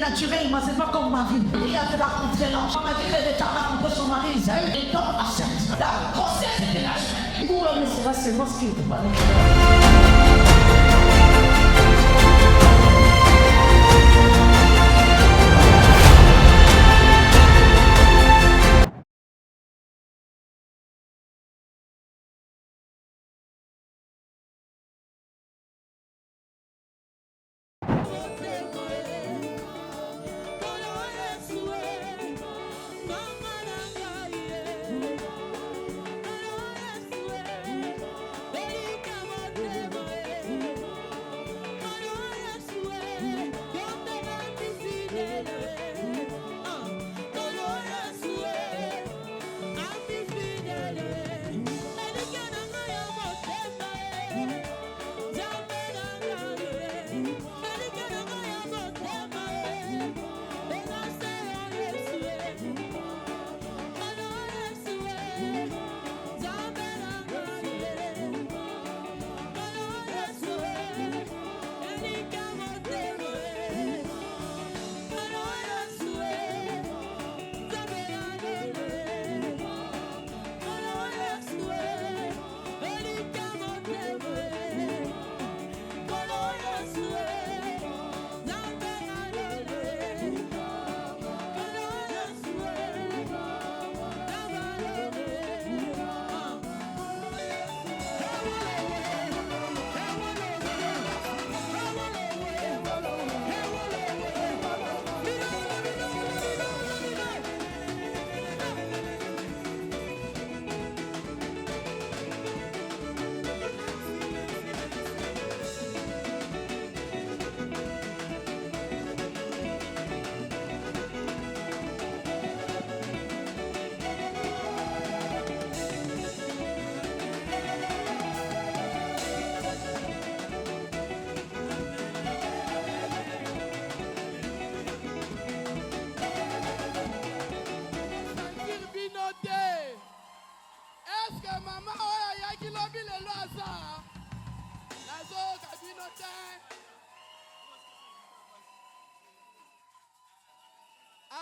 naturel, moi c'est pas comme Marie. Il y a de la confiance. On m'a dit qu'elle était là contre son mari, elle est dans la scène. La grossesse était là. Pour l'homme, c'est seulement ce qu'il faut pas.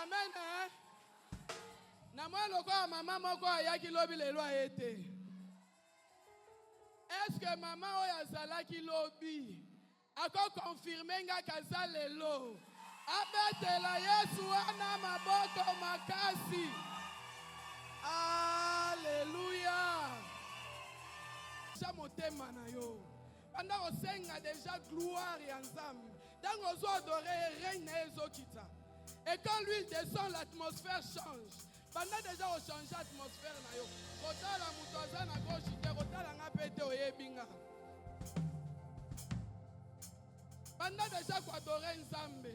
Amen. Na moi loko maman moko ayaki lobi lelo ayete. Est-ce que maman oya zalaki lobi ako confirmer nga kaza lelo? Abetela Yesu ana maboko makasi. Alléluia. Jamotema na yo. Pendant osenga déjà gloire ya Nzambe. Dans ozo adorer règne na ezokita. Et quand l'huile descend, l'atmosphère change. Pendant déjà on change l'atmosphère na yo. Kotala mutoza na gauche te kotala nga pete oyebinga. Pendant déjà ko adorer Nzambe.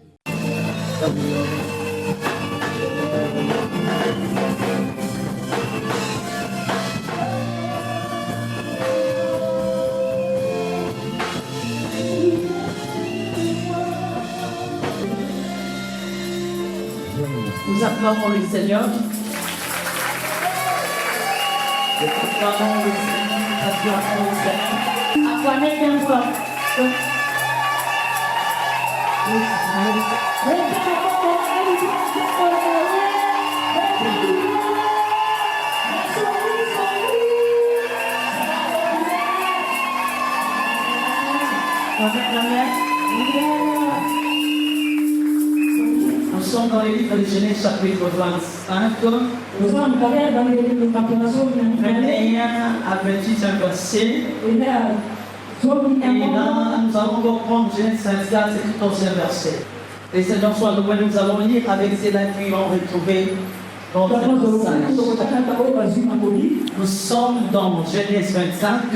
Nous acclamons le Seigneur. Nous acclamons le Seigneur. Acclamons le Seigneur. Acclamez bien fort. Nous sommes dans le livre de Genèse chapitre 25. Nous sommes dans le livre de 21 à 28 versets. Et là, nous allons reprendre Genèse 24 et 14 versets. Les Seigneur soit loué, nous allons lire avec ces lettres qui ont retrouvé dans le passage. Nous sommes dans Genèse 25.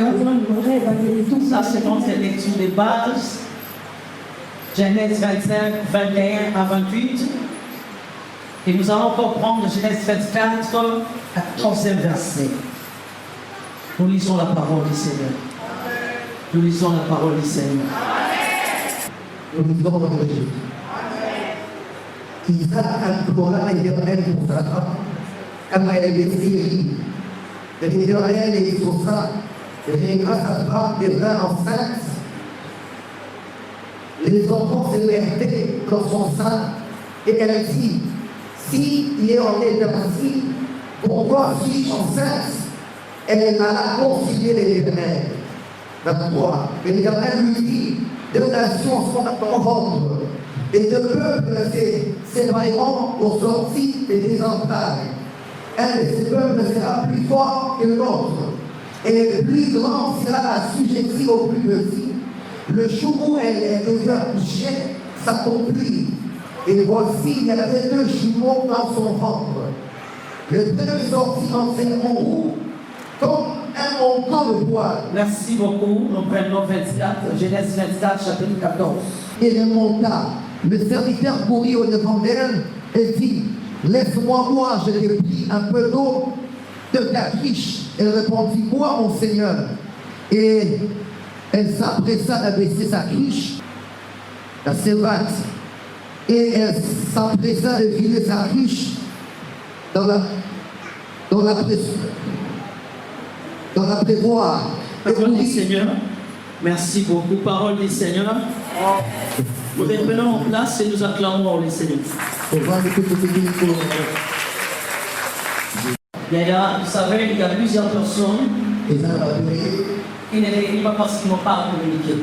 Ça, c'est notre lecture de base. Genèse 25, 21 à 28. Et nous allons reprendre Genèse 24, 14e verset. Nous lisons la parole du Seigneur. Nous lisons la parole du Seigneur. Nous lisons la parole du Seigneur. Isaac al-Qur'an Israël Moussara, comme elle est décriée. Israël et Moussara, et grâce à toi, des vins enceintes, les enfants se mettaient comme son sein Et elle dit, s'il est en état ainsi, pourquoi suis-je enceinte? Elle m'a concilié l'Éternel. Pourquoi? Et l'Éternel lui dit, deux nations sont à ton ventre, et deux peuples s'éloigneront au sorti des entrailles. Un de ces peuples sera plus fort que l'autre, et le plus grand sera assujetti au plus petit. Le jour où elle est déjà couchée s'accomplit. Et voici, il y avait deux jumeaux dans son ventre. Les deux sortis en roux, comme un montant de poil. Merci beaucoup. Nous prenons 24, Genèse 24, chapitre 14. Et il monta. Le serviteur courut au-devant d'elle et dit, laisse-moi boire, je t'ai pris un peu d'eau de ta riche. Elle répondit, bois mon Seigneur. Et elle s'empressa d'abaisser sa cruche, la servante, et elle s'empressa de vider sa cruche dans la prévoir. Parole du Seigneur. Merci beaucoup. Parole du Seigneur. Nous reprenons en place et nous acclamons le Seigneur. Vous savez, il y a plusieurs personnes qui ne réunissent pas parce qu'ils n'ont pas communiqué.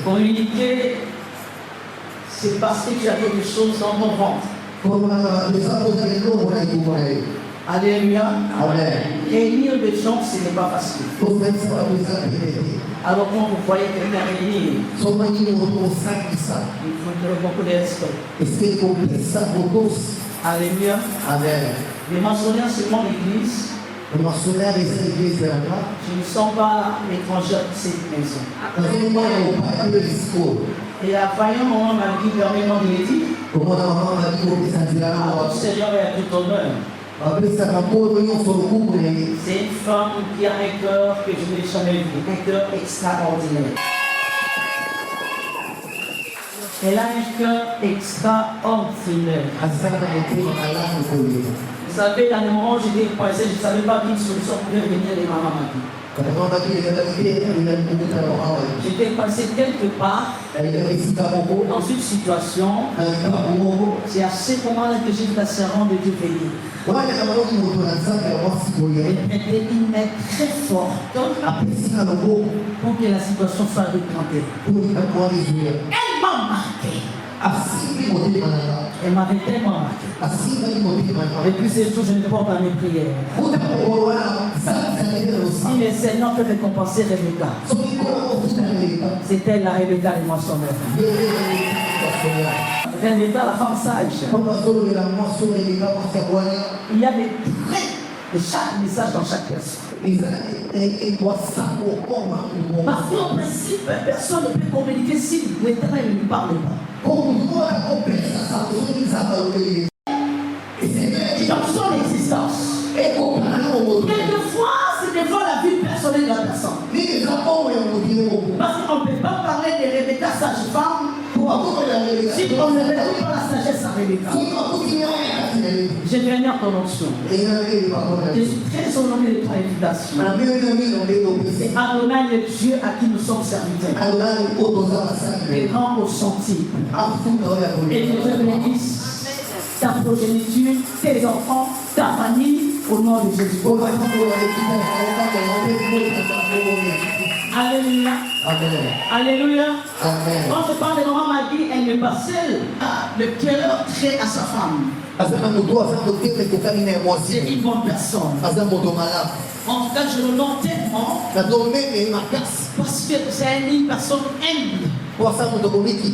Communiquer, c'est parce que tu as quelque chose dans ton ventre. Alléluia. Réunir des gens, ce n'est pas facile. Alors quand vous voyez quelqu'un réunir, il faut beaucoup de respect. Alléluia. Les mentionnaires seulement l'église. Je ne sens pas l'étranger de cette maison. Et à Fayon, on m'a dit permet-moi de le dire. Le Seigneur est à tout honneur. C'est une femme qui a un cœur que je n'ai jamais vu, un cœur extraordinaire. Elle a un cœur extraordinaire. Vous savez, à un moment, j'étais coincé, je ne savais pas quelle solution pouvait venir de ma maman. J'étais passé quelque part dans une situation, c'est à ce moment-là que j'ai vu la servante de Dieu venir. Elle était une main très forte pour que la situation soit replantée. Elle m'a marqué. Elle m'avait tellement marqué. Depuis ce jour, je ne porte pas mes prières. Si le Seigneur peut récompenser Rebecca, c'est elle la Rebecca de moissonneur. Rebecca, la femme sage. Il y a des traits de chaque message dans chaque personne. Parce qu'en principe, personne ne peut communiquer si l'Éternel ne lui parle pas. Dans son existence. Quelquefois, c'est devant la vie personnelle de la personne. Parce qu'on ne peut pas parler de Rebecca sage-femme si on ne réduit pas la sagesse à Rebecca. Je vénère ton onction. Je suis très honoré de ton invitation. Adonai le Dieu à qui nous sommes serviteurs. Les grands au sentier. Et nous bénisse ta progéniture, tes enfants, ta famille, au nom de Jésus. Alléluia. Alléluia. Quand je parle de maman Maggie, elle n'est pas seule. Le cœur très à sa femme. C'est une bonne personne. En tout cas, je le nomme tellement parce que c'est une personne humble.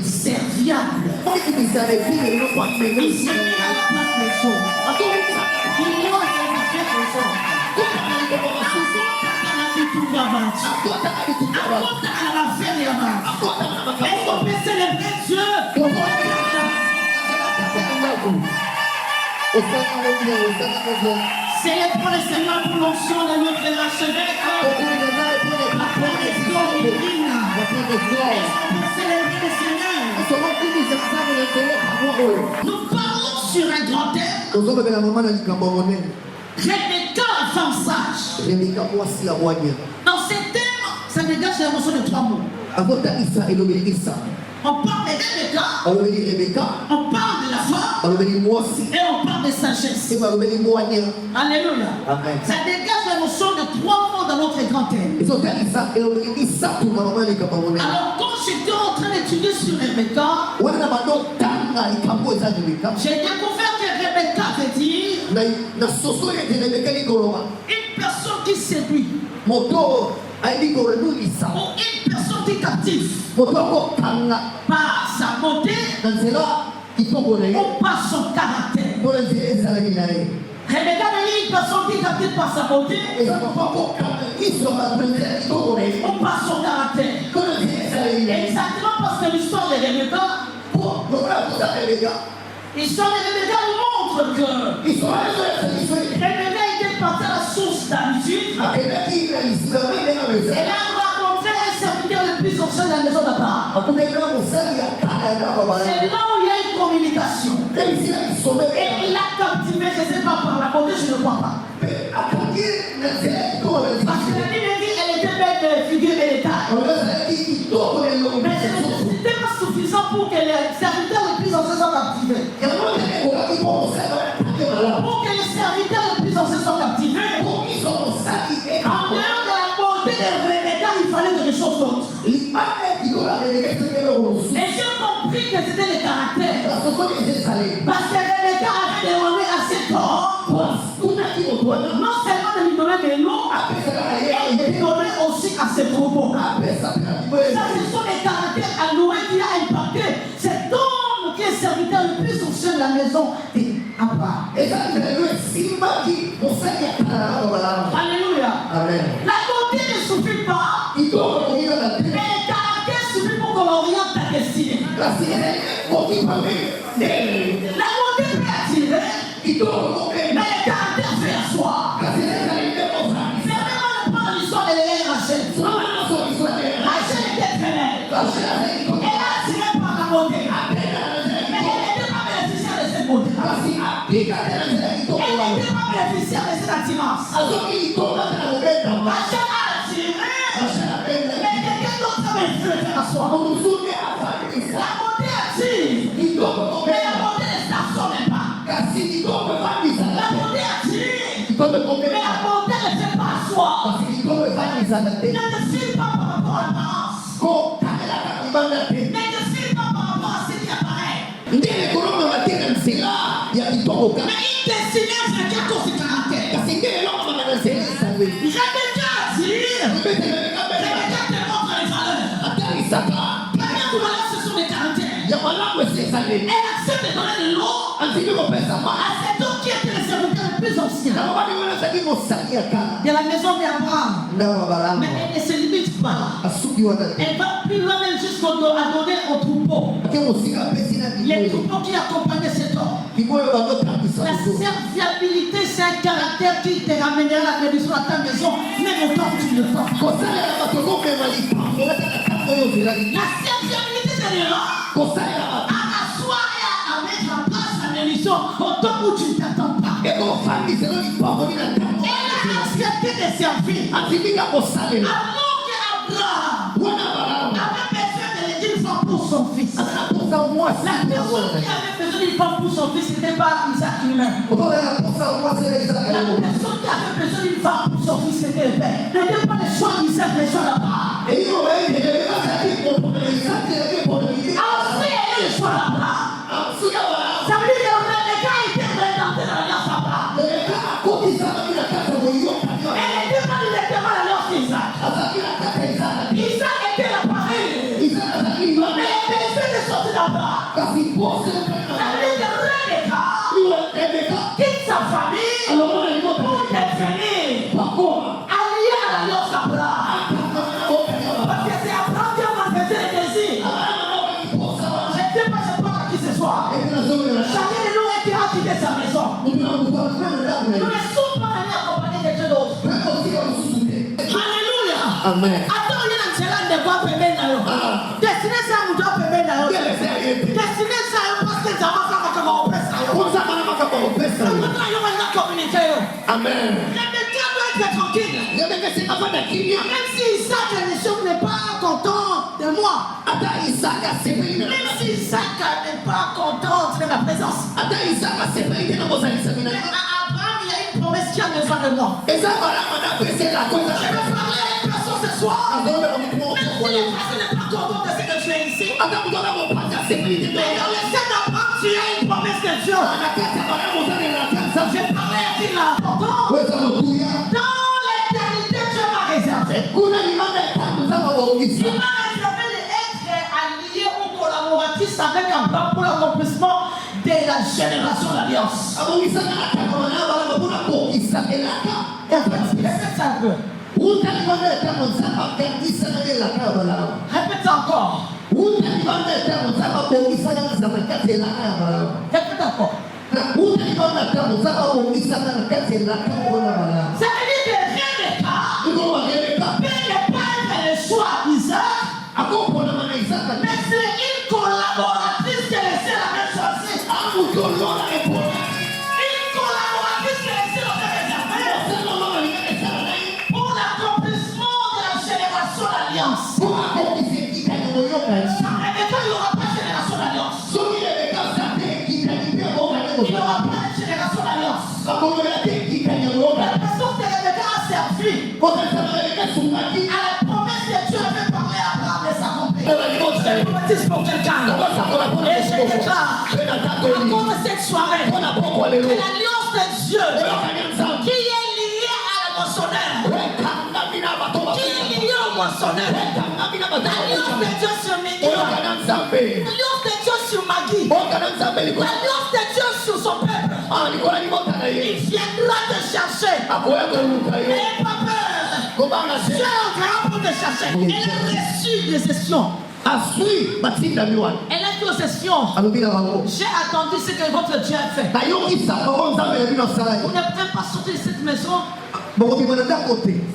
Serviable. Il s'est mis à la place des choses. Il a fait les choses. Est-ce qu'on peut célébrer Dieu? Célébrons le Seigneur pour l'onction de notre archevêque. La connexion divine. Est-ce qu'on peut célébrer le Seigneur? Nous parlons sur un grand thème. Rebecca, la femme sage. Dans ces thèmes, ça dégage l'émotion de trois mots. On parle de Rebecca. On veut dire Rebecca. On parle de la femme. On veut dire moi aussi. Et on parle de sagesse. Et on veut dire moi. Alléluia. Amen. Ça dégage la notion de 3 mots dans notre grand thème. Ils ont dit ça. Et on dit ça pour maman et comme on est. Alors quand j'étais en train d'étudier sur Rebecca, j'ai découvert que Rebecca veut dire une personne qui séduit ou une personne qui captive par sa beauté ou par son caractère. Rebecca est une personne qui captive par sa beauté ou par son caractère. Exactement parce que l'histoire de Rebecca, l'histoire de Rebecca nous montre que Rebecca était partie à la source d'habitude. Elle a rencontré un serviteur le plus ancien de la maison d'Abraham. C'est là où il y a une communication. Et il a captivé, je ne sais pas par la beauté, je ne crois pas. Parce que la Bible dit qu'elle était belle de figure et de taille. Mais ce n'était pas suffisant pour que les serviteurs les plus anciens soient captivés. Pour que les serviteurs les plus anciens soient captivés, en dehors de la beauté de Rebecca, il fallait quelque chose d'autre. Et j'ai compris que c'était le caractère. Parce que Rebecca avait demandé à cet homme non seulement de lui donner de l'eau, et de lui donner aussi à ses troupeaux. Ça, ce sont les caractères alloués qui a impacté cet homme qui est serviteur le plus ancien de la maison d'Abraham. Alléluia. La beauté ne suffit pas, mais le caractère suffit pour qu'on oriente ta destinée. La beauté peut attirer, mais le caractère fait asseoir. Fermez-moi le point de l'histoire de Léa Rachel. Rachel était très belle. Elle a attiré par la beauté. Mais elle n'était pas bénéficiaire de cette beauté. Elle n'était pas bénéficiaire de cette attirance. Rachel a attiré, mais quelqu'un d'autre a fait asseoir. La beauté attire, mais la beauté ne stationne pas. La beauté attire, mais la beauté ne fait pas asseoir. Ne te fie pas par rapport à l'apparence. Ne te fie pas par rapport à ce qui apparaît. Mais une destinée avec quelque chose de caractère. Rebecca attire, Rebecca te montre les valeurs. Première valeur, ce sont les caractères. Elle accepte de donner de l'eau à cet homme qui était le serviteur le plus ancien de la maison d'Abraham. Mais elle ne se limite pas. Elle va plus loin même jusqu'à donner au troupeau. Les troupeaux qui accompagnaient cet homme. La serviabilité, c'est un caractère qui te ramènera la bénédiction à ta maison, même autant que tu le fais. La serviabilité, c'est là à asseoir et à mettre en place la bénédiction autant où tu ne t'attends pas. Elle a accepté de servir. Alors qu'Abraham avait besoin d'une femme pour son fils. La personne qui avait besoin d'une femme pour son fils, ce n'était pas Isaac lui-même. La personne qui avait besoin d'une femme pour son fils, c'était le père. Ce n'était pas le choix d'Isaac, le choix d'Abraham. Ensuite, elle est le choix d'Abraham. Ça veut dire que Rebecca était présentée dans l'alliance d'Abraham. Elle était pas directement dans l'alliance d'Isaac. Isaac était l'appareil. Mais elle était de sortir d'Abraham. Ça veut dire que Rebecca quitte sa famille pour devenir alliée à l'alliance d'Abraham. Parce que c'est Abraham qui a manifesté le désir. Je ne sais pas à qui ce soir. Chacun de nous est qui a quitté sa maison. Nous ne sommes pas allés accompagner quelqu'un d'autre. Alléluia. Amen. Attends, il y a un challenge de quoi permet d'ailleurs. Destiné ça, vous doit permettre d'ailleurs. Destiné ça, parce que ça va faire comme on pèse. Amen. Rebecca doit être tranquille. Même si Isaac n'est pas content de de moi. Même si Isaac n'est pas content de ma présence. Mais à Abraham, il y a une promesse qui a besoin de moi. Je veux parler à une personne ce soir. Même si la personne n'est pas contente de ce que tu es ici. Mais dans le ciel d'Abraham, tu as une promesse de Dieu. Je parlais à qui l'important. Dans l'éternité, Dieu m'a réservé. Il m'a réservé d'être allié ou collaboratrice avec Abraham pour l'accomplissement de la génération d'alliance. Répète ça un peu. Répète ça encore. Répète encore. Ça veut dire que rien d'écart. Peu n'est pas le choix d'Isaac. Mais c'est une collaboratrice qui est laissée la même choisir. Une collaboratrice qui est laissée la même réservée. Pour l'accomplissement de la génération d'alliance. Et quand il n'y aura pas de génération d'alliance, il n'y aura pas de génération d'alliance. La personne de Rebecca a servi à la promesse que Dieu avait parlé à Abraham de s'accomplir. Je prophétise pour quelqu'un. Et je déclare à cause de cette soirée que l'alliance de Dieu qui est liée à la moissonnaire, qui est liée au moissonneur, l'alliance de Dieu sur Miguel, l'alliance de Dieu sur Maggie, l'alliance de Dieu sur son peuple, il viendra te chercher. N'ayez pas peur. Dieu viendra pour te chercher. Elle a reçu des sessions. Elle a dit aux sessions. J'ai attendu ce que votre Dieu a fait. Vous ne pouvez pas sortir de cette maison. Si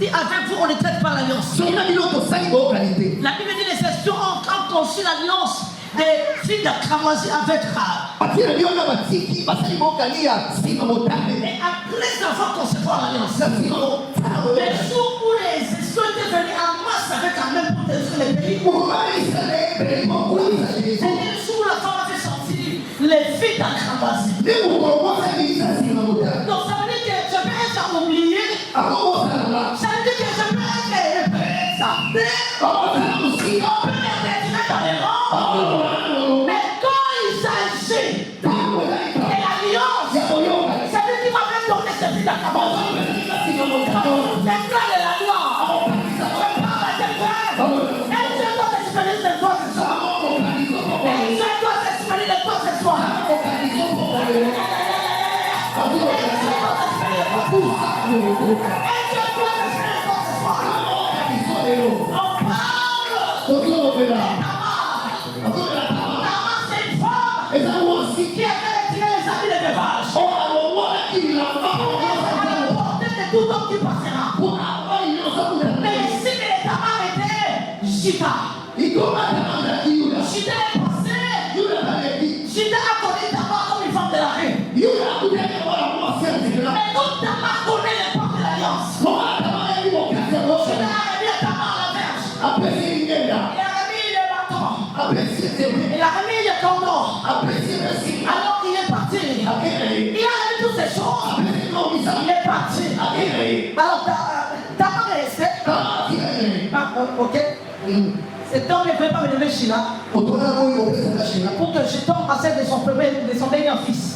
avec vous on ne traite pas l'alliance. La Bible dit les sessions ont conçu l'alliance des filles de cramoisi avec Rahab. Et après avoir concevoir l'alliance, les jours où les sessions étaient venues en masse avec la même pour détruire les pays, c'est le jour où la femme avait sorti les filles de cramoisi. Donc ça veut dire que je peux être oublié. Ça veut dire que je peux être exalté. On peut m'être dans les rangs. Mais quand il s'agit de l'alliance, ça veut dire qu'il va même donner ce but d'accablement. C'est quoi de l'alliance? Je parle à quelqu'un. Et je dois t'exprimer de toi ce soir. Et je dois t'exprimer de toi ce soir. Chita est passé. Chita a connu Tamar comme une femme de la rue. Mais donc Tamar connaît les portes de l'alliance. Chita a remis à Tamar la verge. Il a remis le bâton. Il a remis le cordon. Alors il est parti. Il a remis toutes ces choses. Il est parti. Alors Tamar est resté. Ok. Cet homme ne pouvait pas me lever Sheila pour que je tombe enceinte de son meilleur fils.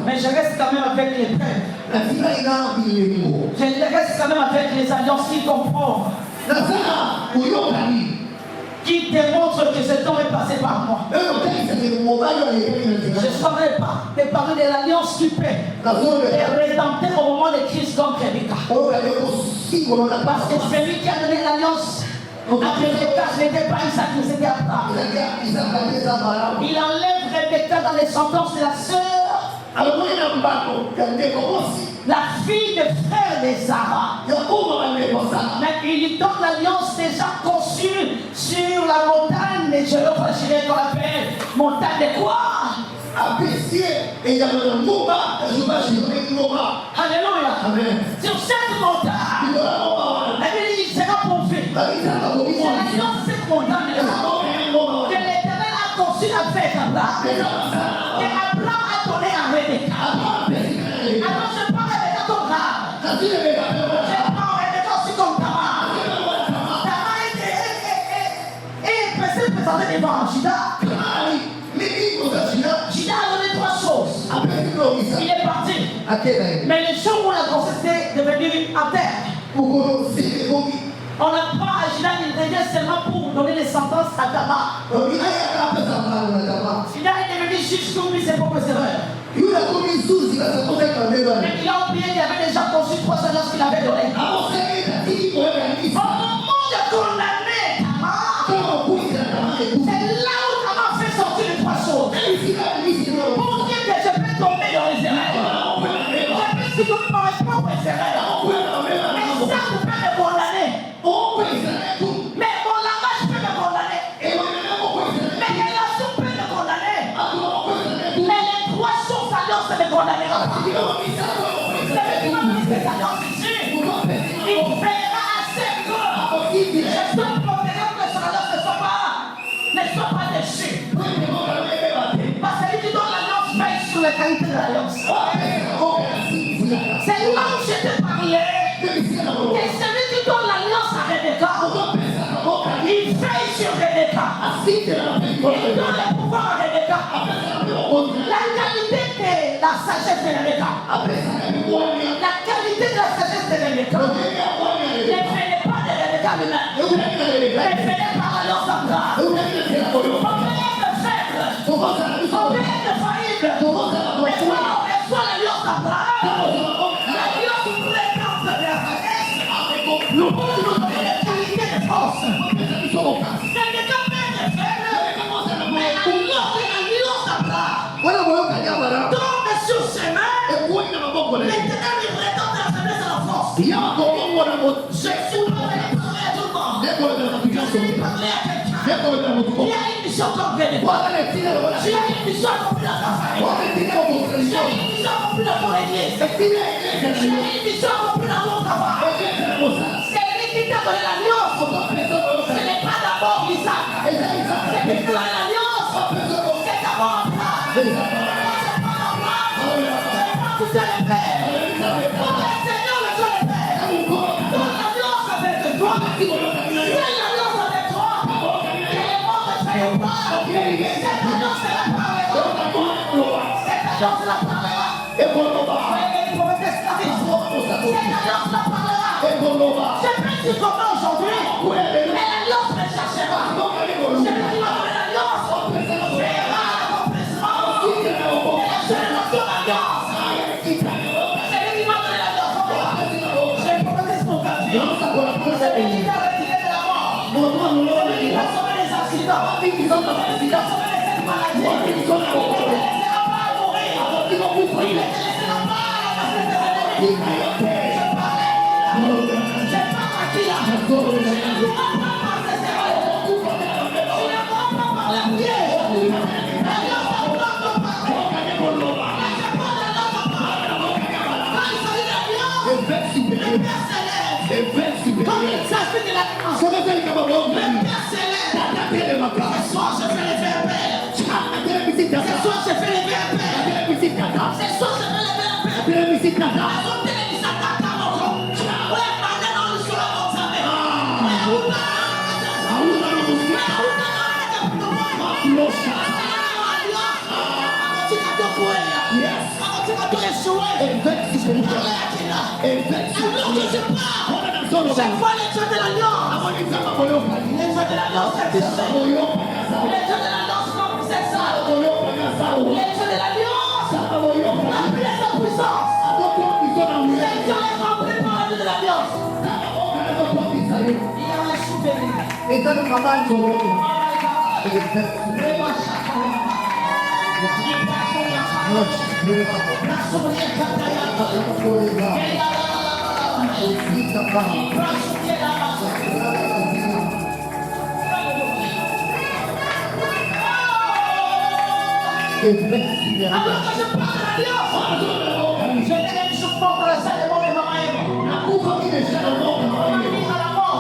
Mais je reste quand même avec les frères. Je reste quand même avec les alliances qui comprennent, qui démontrent que cet homme est passé par moi. Je ne saurais pas te parler de l'alliance qui paie et rédempteur au moment de crise comme Rebecca. Parce que celui qui a donné l'alliance avec Rebecca, ce n'était pas Isaac, mais c'était Abraham. Il enlève Rebecca dans les sentences de la sœur, la fille de frère de Sarah. Mais il lui donne l'alliance déjà conçue sur la montagne de Jéhovah Jireh qu'on appelle montagne de quoi? Alléluia. Sur cette montagne, il sera pourvu. C'est l'alliance de cette Abraham. Et Abraham a donné à Rebecca. Alors je prends Rebecca comme rare. Je prends Rebecca aussi comme Tamar. Tamar est présenté devant Judas. Judas a donné 3 choses. Il est parti. Mais le jour où la grossesse est devenue à terre, on apprend à Judas qu'il revient seulement pour donner des sentences à Tamar. Judas est devenu juge comme lui ses propres erreurs. Mais il a oublié qu'il avait déjà conçu 3 alliances qu'il avait données. Au moment de condamner Tamar, c'est là où Tamar fait sortir les 3 choses. Pour dire que je peux tomber dans les erreurs. Je peux supporter mes propres erreurs. Mais ça vous peut me condamner. Mais mon langage peut me condamner. Mais les relations peuvent me condamner. Mais les 3 choses alliances me condamneront pas. C'est qui m'a mis ces alliances ici. Il verra assez que je dois protéger que ces alliances ne soient pas déchues. Parce que lui qui donne l'alliance veille sur la qualité de l'alliance. C'est là où je te parlais. Et celui qui donne l'alliance à Rebecca, il veille sur Rebecca. Il donne le pouvoir à Rebecca. La qualité de la sagesse de Rebecca. La qualité de la sagesse de Rebecca. Ne venez pas de Rebecca lui-même. Ne venez par l'alliance d'Abraham. On peut être faible. On peut être faillible. Mais soit l'alliance d'Abraham. L'alliance fréquente de la sagesse. Nous pouvons donner des qualités de force. Rebecca peut être faible. Mais l'alliance d'Abraham. Tombe sur ses mains. L'éternel il redonne la faiblesse à la force. Je suis pas venu parler à tout le monde. Je suis parler à quelqu'un. Il y a une mission complète. Tu as une mission complète dans ta famille. Tu as une mission complète dans ton église. Tu as une mission complète dans ton travail. C'est lui qui t'a donné l'alliance. Ce n'est pas d'abord Isaac. C'est lui qui t'a donné l'alliance. C'est d'abord Abraham. C'est pas Abraham. C'est pas tout seul le Père. Pour le Seigneur le Dieu le Père. Ton alliance avec toi. C'est l'alliance avec toi. Et les morts ne trahiront pas. Cette alliance c'est la parole. Cette alliance la parlera. Il faut mettre esclaviste. Cette alliance la parlera. Je peux dire comment aujourd'hui. Mais l'alliance me cherchera. Je peux dire l'alliance. Verra l'accomplissement. Et la génération d'alliance. C'est lui qui m'a donné l'alliance. J'ai proposé ce qu'on va faire. C'est lui qui a retiré de la mort. C'est lui qui a sauvé les accidents. C'est lui qui a sauvé cette maladie. Il ne laissera pas à mourir. Il ne laissera pas à passer des années. Je parlais à qui là. Je parle à qui là. Je ne dois pas passer ses erreurs. Je ne dois pas parler à pied. L'alliance d'Abraham doit parler. Mais je parle de l'alliance d'Abraham. Quand il s'agit d'alliance, le Père s'élève. Comme il s'agit de l'alliance, le Père s'élève. Ce soir je fais les VRP. Ce soir je fais les VRP. Ce soir je fais les VRP. Alors télévision Tata Moko. Ouais, maintenant nous sommes comme ça. Je vois les gens de l'alliance. Les gens de l'alliance, c'est ça. Les gens de l'alliance, c'est ça. Les gens de l'alliance, la puissance. Les gens sont remplis par la vie de l'alliance. Il y a un souvenir. Alors que je parle de l'alliance, je n'ai même support pour la salle de mon événement. À la mort.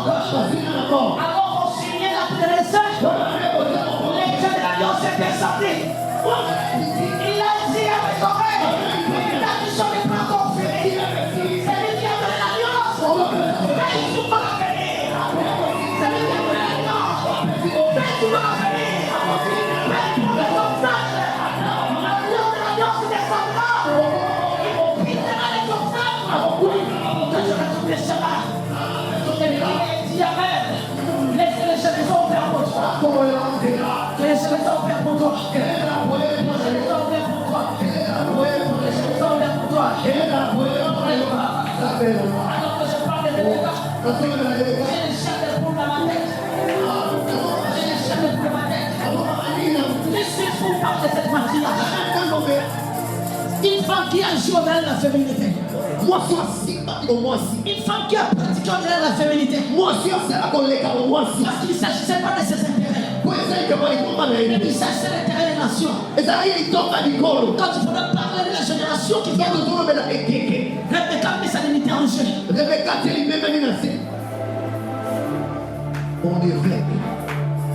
Alors on signait la télé. Les gens de l'alliance étaient sortis. Il a dit à mes oreilles, la mission n'est pas encore finie. C'est lui qui a donné l'alliance. Mais il ne faut pas la venir. C'est lui qui a donné l'alliance. Mais tu vas la venir. Mais pour les obstacles, l'alliance descendra. Il brisera les obstacles. Que je retrouve les chemins. Il dit Amen. Laissez les chemins ouverts pour toi. Laissez les ouverts pour toi. Alors que je parle de dégâts, j'ai les chaînes pour ma tête. J'ai les chaînes pour ma tête. Laissez-vous parler de cette matière. Une femme qui a joué dans la féminité. Moi aussi, moi aussi. Une femme qui a pratiqué dans la féminité. Moi aussi, c'est la collègue, moi aussi. Parce qu'il ne s'agissait pas de ses intérêts. Il s'agissait de l'intérêt des nations. Quand tu pourrais parler de la génération qui vient de nous, Rebecca met sa dignité en jeu. On est vrai.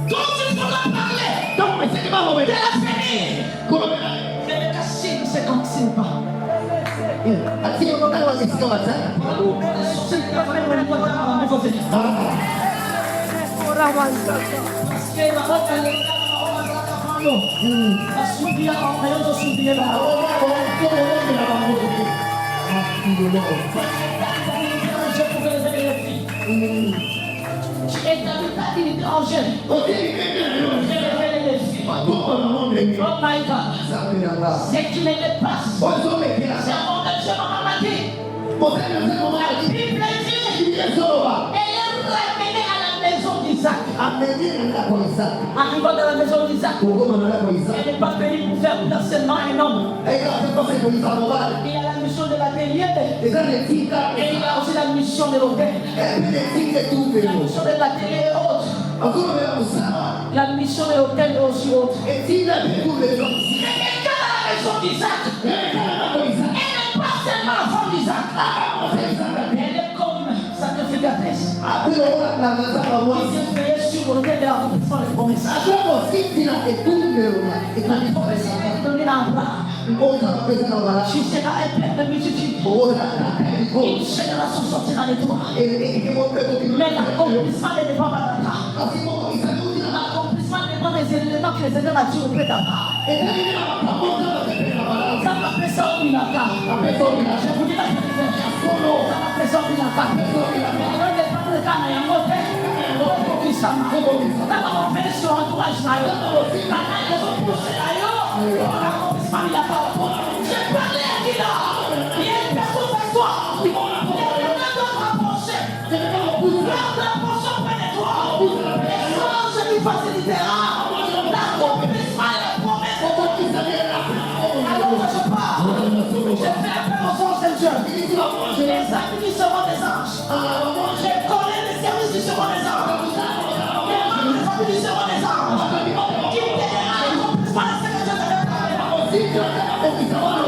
Quand tu pourras parler de l'avenir, Rebecca signe 55 pas. Tu établis ta dignité en jeu. Oh my God. C'est qui me dépasse. C'est un monde de Dieu dans ma vie. La Bible dit, elle est ramenée à la maison d'Isaac. Arrivant dans la maison d'Isaac, elle n'est pas payée pour faire seulement un homme. Il a la mission de la déliette. Et il a aussi la mission de l'hôtel. La mission de la télé est haute. La mission de l'hôtel est aussi haute. Mais quelqu'un à la maison d'Isaac, elle n'est pas seulement la femme d'Isaac. Elle est comme sacrificatrice. Qui s'est payée sur l'hôtel de l'accomplissement des promesses. La promesse est donnée à Abraham. Tu seras un père de multitude. Une génération sortira de toi. Mais l'accomplissement ne dépend pas de toi. L'accomplissement dépend des éléments que les éléments naturels peuvent avoir. Ça m'appelle ça au Minaka. Je vous dis la vérité. Ça m'appelle ça au Minaka. On dépend de Ghana et en côté. Ça va faire sur l'entourage. L'accomplissement il n'y a pas. J'ai parlé à qui là. Il y a une personne avec toi. Il y a d'autres rapprochés. Garde la portion près de toi. L'échange lui facilitera. L'accomplissement et la promesse. Alors que je parle, je fais appel aux anges de Dieu. Les amis seront des anges. Je connais les services du seront des anges. Les membres des seront des anges. Qui t'aidera à l'accomplissement de ce que Dieu t'avait parlé.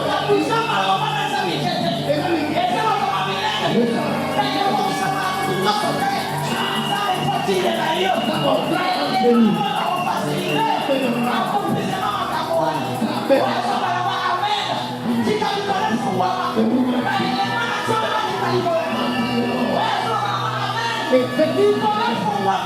La puissance à l'homme des amis. Et c'est notre famille. Et nous sommes notre côté. Ça est parti de l'ailleurs. Les membres ont facilité. Accomplissement à ta voix. Si tu as du colère pour moi, il est malade, mais c'est du colère pour moi.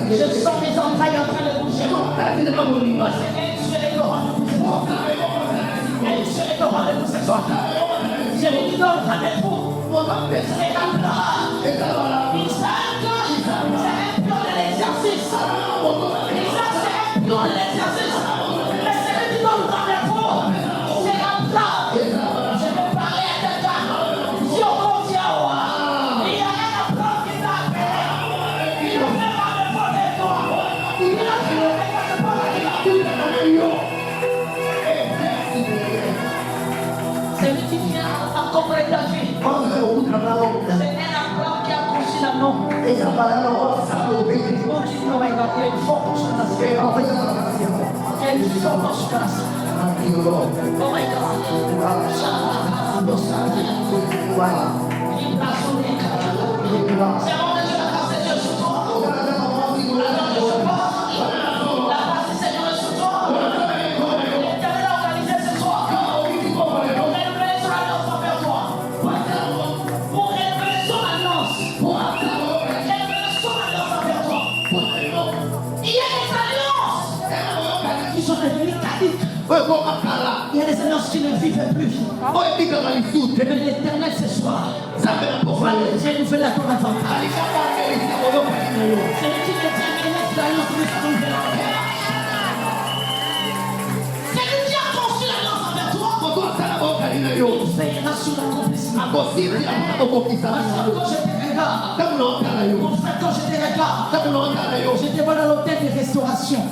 Je sens mes entrailles en train de bouger. Je vous dis donc rendez-vous. C'est un plat. Isaac, c'est un plan de l'exercice. Isaac, c'est un plan de l'exercice. Mais c'est lui qui donne rendez-vous. C'est un plat. Je vais parler à quelqu'un. Si on contient, il y a un plan qui t'appelle. Il nous fait rendez-vous avec toi. Il a fait le mec à ce point-là. C'est lui qui vient accompagner ta vie. C'est un plan qui a conçu la mort. Il est fort pour son aspect. Elle sort dans ce place. Thank you, Lord. Oh my God. C'est avant de Dieu, la grâce de Dieu sur toi. Alors je parle. La grâce du Seigneur est sur toi. L'Éternel a organisé ce soir. Pour révéler son alliance envers toi. Pour révéler son alliance. Pour révéler son alliance envers toi. Il y a des alliances qui sont devenues caduques. Il y a des alliances qui ne vivent plus. Mais l'Éternel ce soir va renouveler la ton avantage. C'est lui qui détermine l'alliance que nous avons faite. C'est lui qui a conçu l'alliance envers toi. Il veillera sur l'accomplissement. Parce que quand je te regarde, mon frère, quand je te regarde, je te vois dans l'hôtel de restauration.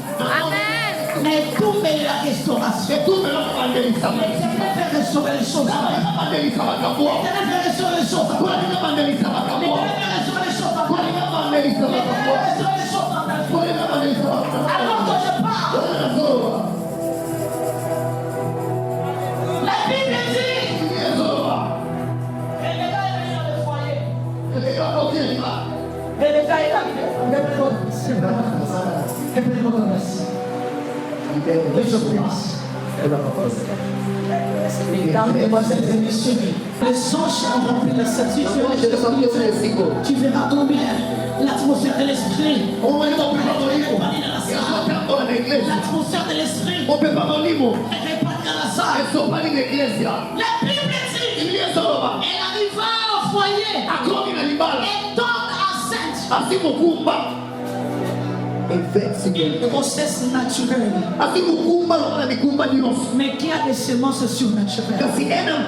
Mais tout met la restauration. L'Éternel fait restaurer les choses. L'Éternel fait restaurer les choses. L'Éternel fait restaurer les choses. L'Éternel fait restaurer les choses dans ta vie. Alors que je parle, la Bible dit, et les gars est dans le foyer. Et les gars est là. Mesdames, mesdemoiselles et messieurs, les songes ont rempli la statue. Tu verras combien l'atmosphère de l'esprit. L'atmosphère de l'esprit. Elle n'est pas dans la salle. La Bible dit, elle arriva au foyer et tombe enceinte. Grossesse naturelle, mais qui a des semences surnaturelles.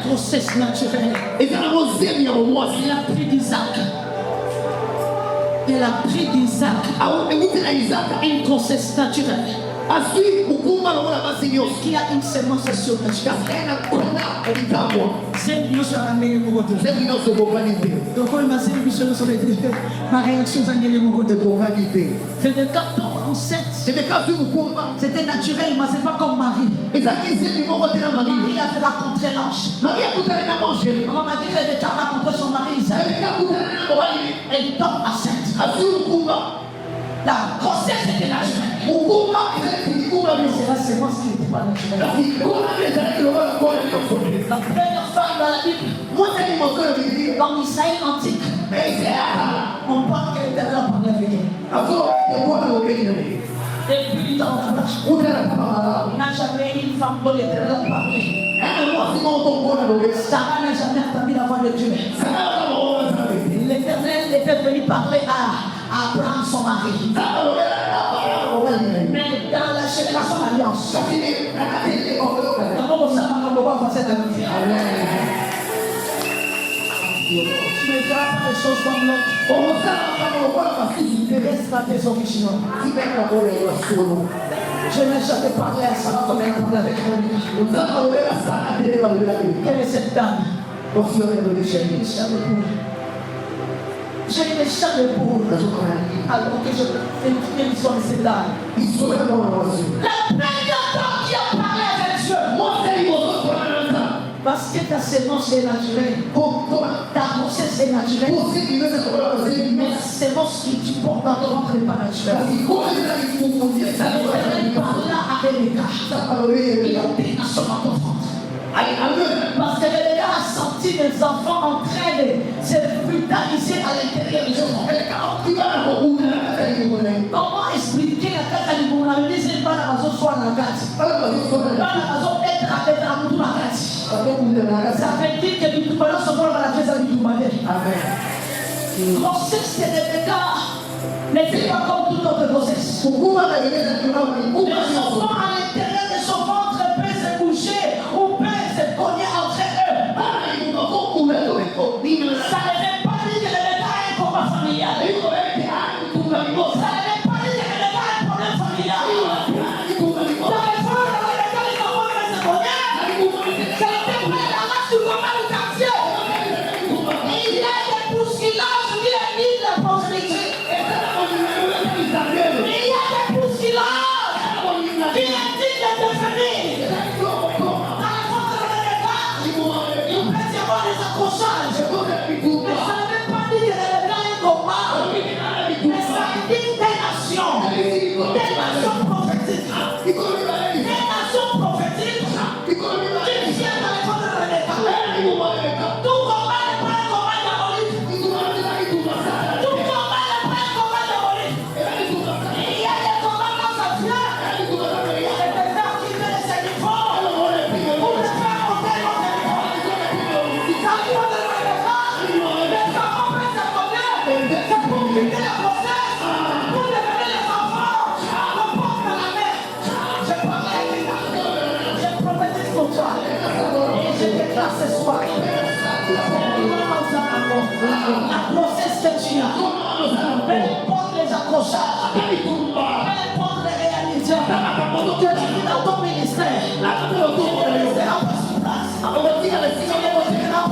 Grossesse naturelle. Il a pris d'Isaac. Il a pris d'Isaac une grossesse naturelle. Qui a une semence surnaturelle. C'est nous sur la meilleure mouroute. Donc on m'a dit sur ma réaction à la mouroute. C'est de quand on enceinte. C'était naturel, mais c'est pas comme Marie. Marie a fait la contre l'ange. On m'a dit qu'elle était contre son mari Isaac. Elle tombe enceinte. La grossesse était naturelle. C'est la sémence qui n'était pas naturelle. La première femme dans la Bible, dans Isaïe antique, on parle qu'elle était là pour la vie. Depuis le temps, il n'a jamais eu une femme pour l'Éternel parler. Sarah n'a jamais entendu la voix de Dieu. L'Éternel était venu parler à Abraham, son mari. Mais dans la génération d'alliance, tu ne feras pas les choses comme l'autre. Reste pas tes originaux. Je n'ai jamais parlé à Sarah comme elle a parlé avec lui. Quelle est cette dame? J'ai une méchante épouse. Alors que je fais une histoire de cette dame. La première dame qui a parlé avec Dieu. Parce que ta sémence est naturelle. Ta grossesse est naturelle. Mais la sémence que tu portes dans ton ventre n'est pas naturelle. Elle parla à Rebecca. Il a dit à son enfant. Parce que Rebecca a senti les enfants en train de se brutaliser à l'intérieur de son ventre. Comment expliquer la carte à l'immobilier? On avait dit c'est pas la raison soit la carte. Pas la raison être avec la mouton la carte. Ça veut dire que du tout malheur se voit dans la pièce du tout malheur. Grossesse de Rebecca n'était pas comme toute autre grossesse. Les enfants à l'intérieur de son ventre peuvent se bouger ou peuvent se cogner entre eux. Ça ne veut pas dire que Rebecca a un combat familial. Ça ne veut pas dire que Rebecca a un problème familial. Ça veut pas dire que Rebecca les enfants peuvent se cogner. Ça ne veut pas la race du combat du quartier. Il y a des bousculages qui évitent la prospérité. Il y a des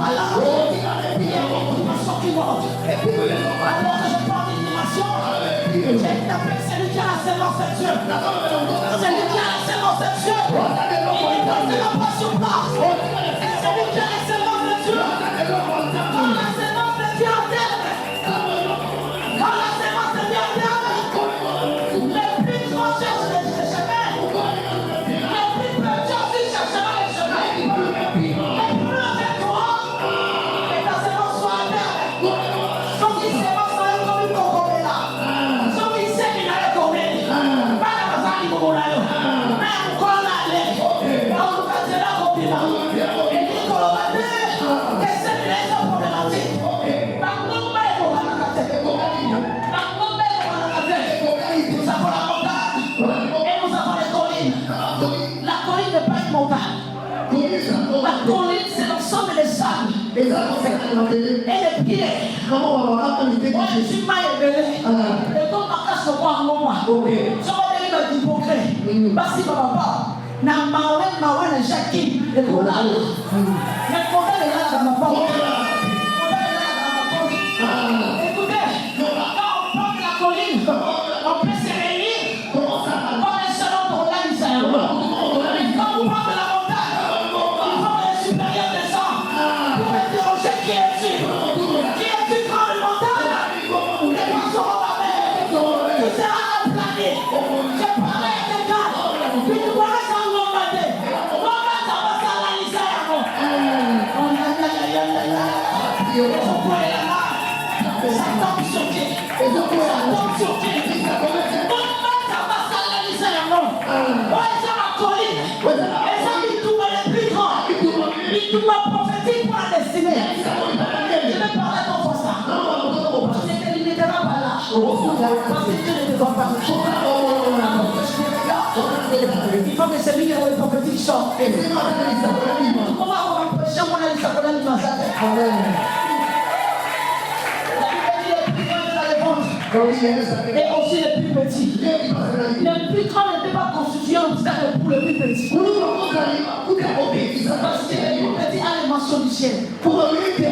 pas là. Il y a une dimension qui monte. Alors que je parle d'une dimension, j'ai tapé celui qui a la sémence de Dieu. Celui qui a la sémence de Dieu. Il ne la pas sur place. Celui qui a la sémence de Dieu. Quand la sémence de Dieu en terre. Quand la sémence de Dieu en terre. Les plus grands cherchent les chemins. Les plus petits aussi chercheront les chemins. Les plus grands. Et ta sémence soit en terre. Sauf qu'il sémence dans le comme une cocomé là. Sauf qu'il sait qu'il a le comé. Pas la base à l'immobilier. Mais encore là, on nous fait de la copie là. Et dit qu'on va dire que c'est les gens problématiques. Par nous, mais on va la casser. Par nous, mais on va la casser. Nous avons la montagne et nous avons les collines. La colline n'est pas une montagne. La colline, c'est l'ensemble des sables. Et les pieds. Moi, je suis mal élevé. Et donc, ma casse le croit en moi. Je vais dire l'hypocrite. Parce que papa, na mawe na Jackie. Le condamne. Le condamne est là dans ma porte. Écoutez, quand on prend la colline, on peut se réunir comme un seul homme pour l'Israël. Quand on prend la montagne, il faut les supérieurs des hommes pour interroger qui es-tu. Qui es-tu quand le montagne? Les poissons vont m'amener. Tu seras plané. Je parlais à quelqu'un. Puis tu vois ça en Lombardie. Lombardie, ça va ça à l'Israël. Ça tombe sur qui? Ça tombe sur qui? Lombardie, ça va ça à l'Israël. Ouais, ça va colline. Et ça, il tourne les plus grands. Il tourne prophétique pour la destinée. Je vais parler à ton ça. Parce que tu ne t'es pas là. Parce que tu ne te vois pas. Il faut que celui qui a le prophétique sorte. Comment on va prêcher mon avis à la limite? Et aussi les plus petits. Les plus grands n'étaient pas constitués en obstacle pour les plus petits. Parce que les plus petits ont les mentions du ciel. Pour le plus petit, à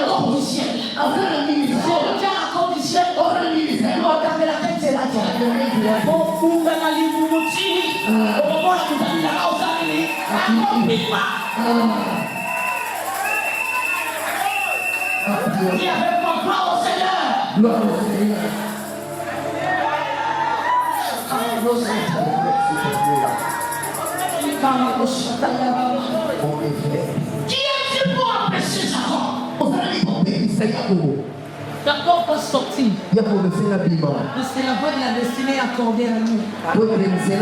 la corps du ciel. Quand la corps du ciel, on regarde la tête, c'est la terre. Pour la limouti, au moment où tu as mis la cause à lui, accomplis pas. Il avait compris au Seigneur. Qui est-tu pour empêcher Jacob? Jacob va sortir. C'est la voie de la destinée accordée à nous. C'est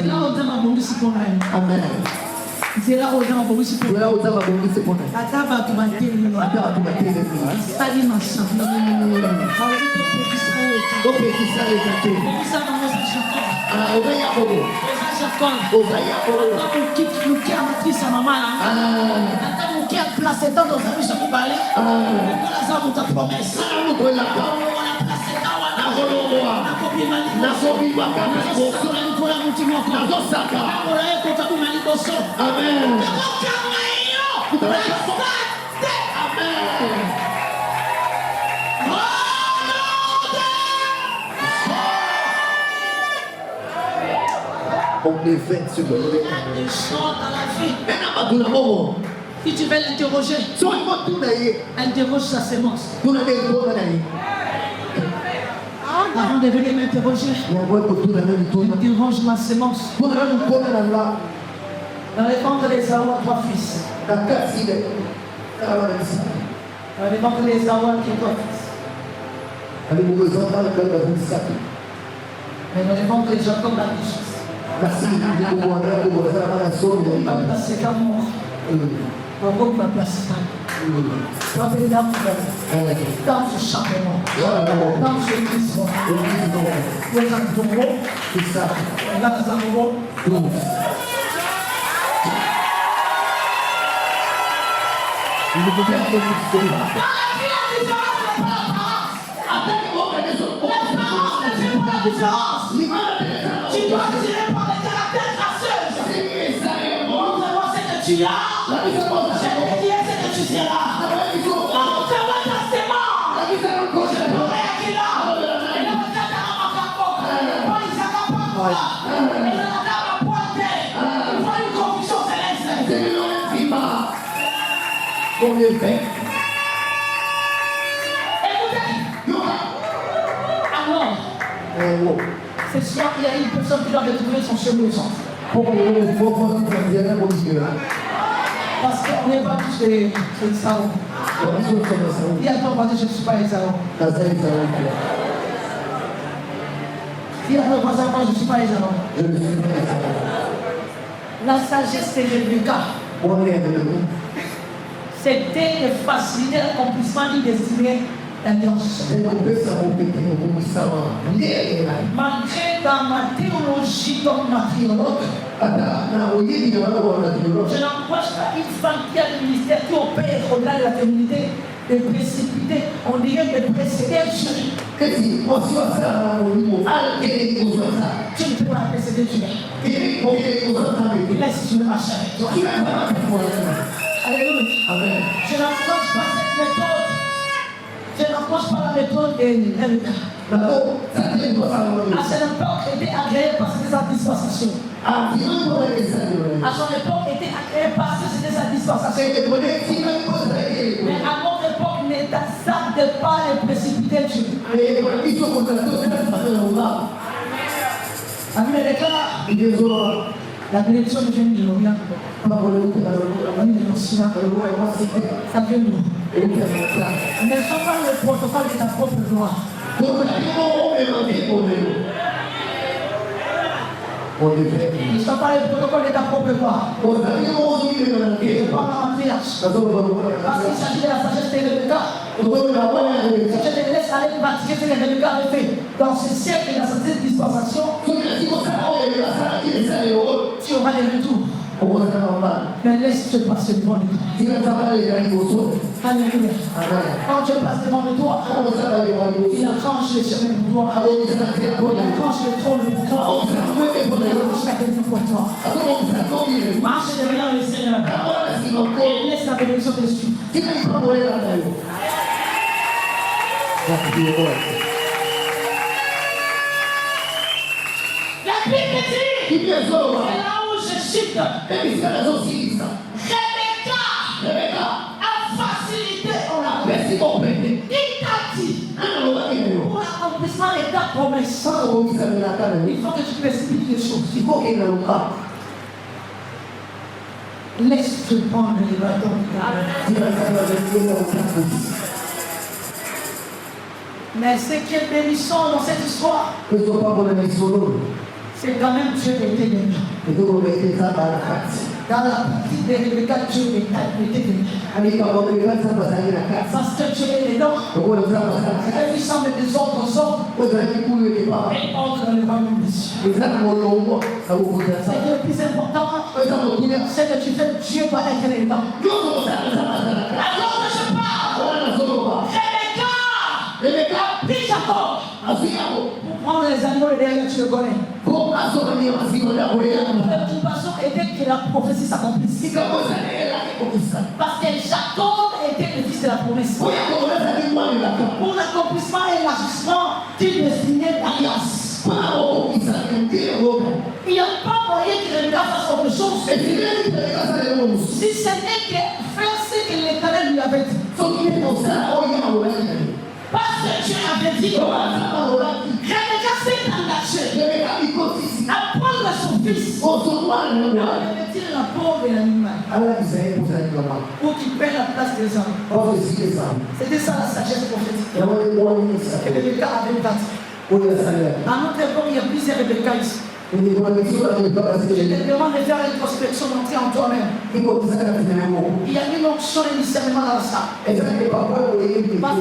là où on a voulu se connaître. Amen. C'est là où on a voulu se connaître. Ataba tumateni. Sali masamba. Amen. On est fait sur le Si tu veux l'interroger, interroge sa sémence. Avant de venir m'interroger, interroge ma sémence. Dans les ventres des Awa, 3 fils. Dans les ventres des Awa, qui est 3 fils. Mais dans les ventres de Jacob, la richesse. Il va placer qu'amour. Pourquoi il va placer ça? Tu vas venir dans ce changement, dans ce glissement. Vous êtes un nouveau, c'est ça. Vous êtes un nouveau. Il ne peut pas être une tu dois tirer par les caractères gracieux. Montre-moi ce que tu as. Je vais te dire ce tu seras. Quand tu vois ta sémence, tu aurais acquis là. Et là, on t'a pas il s'en va pas. Et là, on t'a pas pointé. Il faut une conviction céleste. Combien de fait? Écoutez. Alors, ce soir, il y a une personne qui doit retrouver son chemin au centre. Parce qu'on n'est pas tous des salons. Il y a pas voisin, je ne suis pas un salon. Il y a un voisin, moi je ne suis pas un salon. La sagesse de Lucas, c'était de faciliter l'accomplissement du destiné d'alliance. Malgré dans ma théologie comme ma théologue, je n'approche pas une femme qui a le ministère qui opère au-delà de la féminité, de précipiter, on dirait de précéder Dieu. Tu ne peux pas précéder Dieu. Laisse Dieu marcher avec toi. Alléluia. Amen. Je n'approche pas cette méthode. Je n'approche pas la méthode de Lucas. À cette époque, était agréé parce que c'était sa dispensation. À son époque, était agréé parce que c'était sa dispensation. Mais à notre époque, ne t'assade pas et précipiter Dieu. Amen. Déclare. La bénédiction de Dieu nous revient. Ça vient de nous. Ne sois pas le protocole de ta propre gloire. Ne sois pas le protocole de ta propre gloire. Je parle en mariage. Parce qu'il s'agit de la sagesse de Rebecca. Je te laisse aller pratiquer ce que Rebecca avait fait. Dans ce siècle et dans cette dispensation, tu auras des retours. Mais laisse Dieu passer devant lui. Alléluia. Quand Dieu passe devant toi, il arrange les chemins pour toi. Il arrange le trône pour toi. Pour toi. Marche devant le Seigneur. Et laisse la bénédiction te suivre. La Bible dit, c'est là où je cite, Rebecca a facilité il t'a dit, pour l'accomplissement de ta promesse, il faut que tu précipites les choses. Laisse-te prendre les bâtons. Mais ce qui est bénissant dans cette histoire, c'est quand même Dieu qui était béni. Dans la partie de Rebecca, Dieu était béni. Parce que Dieu est dedans. Et il semble des autres hommes. Et entre dans le royaume des cieux. C'est le plus important. C'est que tu fais Dieu doit être dedans. Alors que je parle, Rebecca, puis Jacob. Pour prendre les animaux et derrière, tu le connais. La préoccupation était que la prophétie s'accomplisse. Parce que Jacob était le fils de la promesse. Pour l'accomplissement et l'ajustement d'une destinée d'alliance. Il n'y a pas moyen que Rebecca fasse autre chose. Si ce n'est que faire ce que l'Éternel lui avait dit. Parce que Dieu avait dit, Rebecca s'est engagée à prendre son fils, à revêtir la pauvre et l'animal, pour qu'il prenne la place des hommes. C'était ça la sagesse prophétique. Et Rebecca avait bâti. À notre époque, il y a plusieurs Rebecca ici. Je te demande de faire l'introspection, d'entrer en toi-même. Il y a une onction de discernement dans ça. Parce que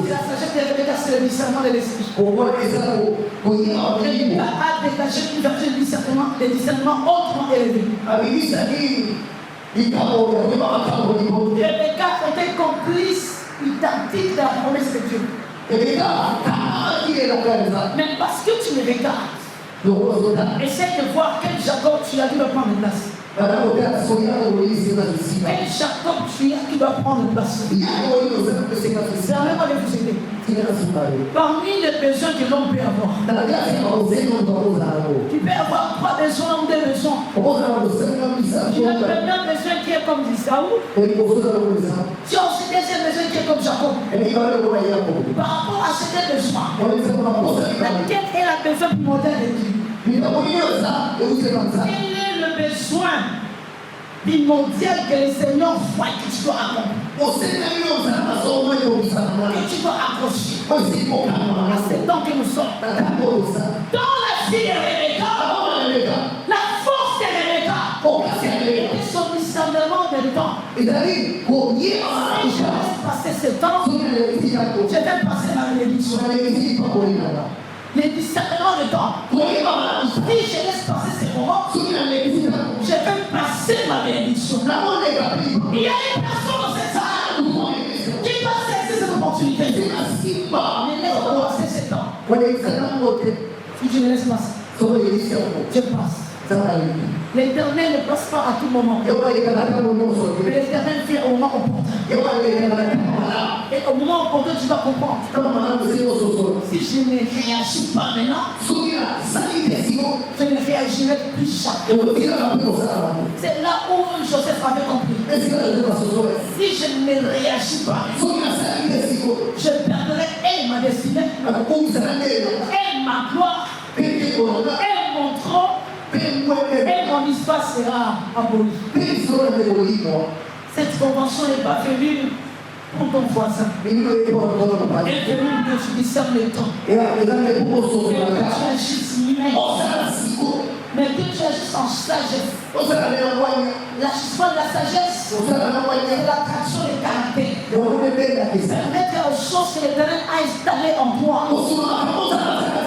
la sagesse de Rebecca, c'est le discernement de l'esprit. Rebecca a dégagé une vertu de discernement hautement élevée. Rebecca était complice identique de la promesse de Dieu. Mais parce que tu me regardes, essaie de voir quel Jacob tu as dû me prendre en place. Et Jacob, tu es qui doit prendre place. C'est la même avec vous aider. Parmi les besoins que l'on peut avoir, tu peux avoir 3 besoins ou 2 besoins. Tu as le premier besoin qui est comme Isaou. Tu as aussi le deuxième besoin qui est comme Jacob. Par rapport à ces 2 besoins, laquelle est la besoin primordiale de Dieu? Quel est le besoin primordial que le Seigneur voit que tu dois accomplir? Que tu dois accrocher. C'est donc que nous sommes. Dans la vie de Rebecca, la force de Rebecca était son discernement de temps. Si je laisse passer ce temps, je vais passer ma bénédiction. Les discernements de temps. Si je laisse passer ces moments, je vais passer ma bénédiction. Il y a des personnes dans cette salle qui passent saisir cette opportunité. Mais laisse-moi passer ce temps. Si je le laisse passer, je passe. L'Éternel ne passe pas à tout moment. Mais l'Éternel fait au moment opportun. Et au moment opportun, tu vas comprendre. Si je ne réagis pas maintenant, je ne réagirai plus jamais. C'est là où Joseph avait compris. Si je ne réagis pas, je perdrai et ma destinée, et ma gloire, et mon trône. Et mon histoire sera abolie. Cette convention n'est pas venue pour ton voisin. Elle est venue que tu discernes le temps. Que tu agisses lui-même. Mais que tu agisses en sagesse. L'agissement de la sagesse, c'est l'attraction des caractères. Permettre aux choses que l'Éternel a installées en toi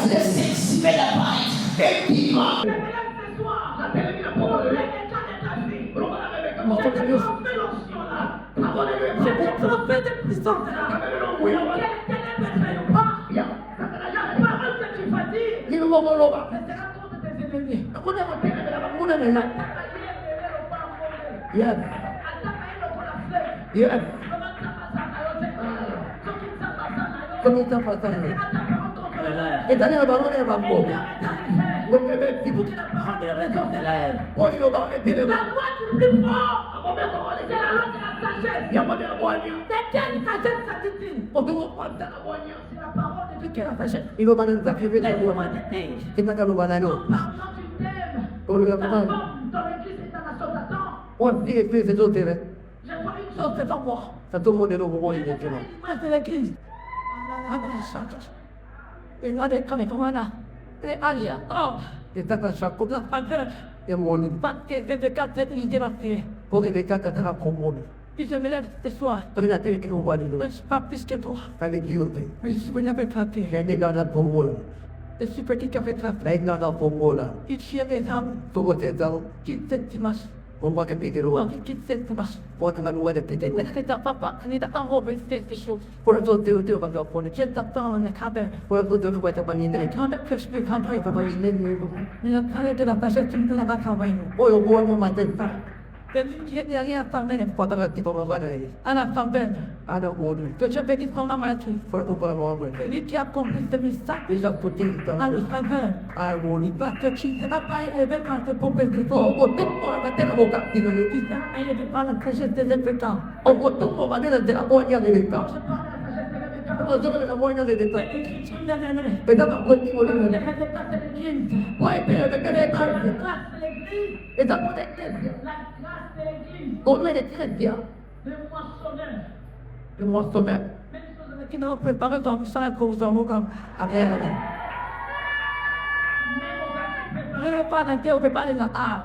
de s'exhiber là-bas. Si je me lève ce soir, je ne suis pas plus que toi. Je suis venu avec ta terre. Je suis petit qu'avec ta terre. Il tient les âmes. Quitte cette dimanche. Quitte cette dimanche. Ne t'attends pas. Ne t'attends pas à ces choses. Je t'attends dans le cadre. Quand le peuple peut comprendre, il a parlé de la sagesse de la vacances. Je n'ai rien parlé à la tempête. Que je vais dire qu'on a marché. Il qui a compris ce message. À la tempête. Que tu ne vas pas élever par ce pauvre petit. Il ne veut pas la sagesse des épétants. Le moissonneur. Qui n'a préparé ton sang pour son mot comme après. Je ne veux pas d'inter, on ne peut pas les avoir.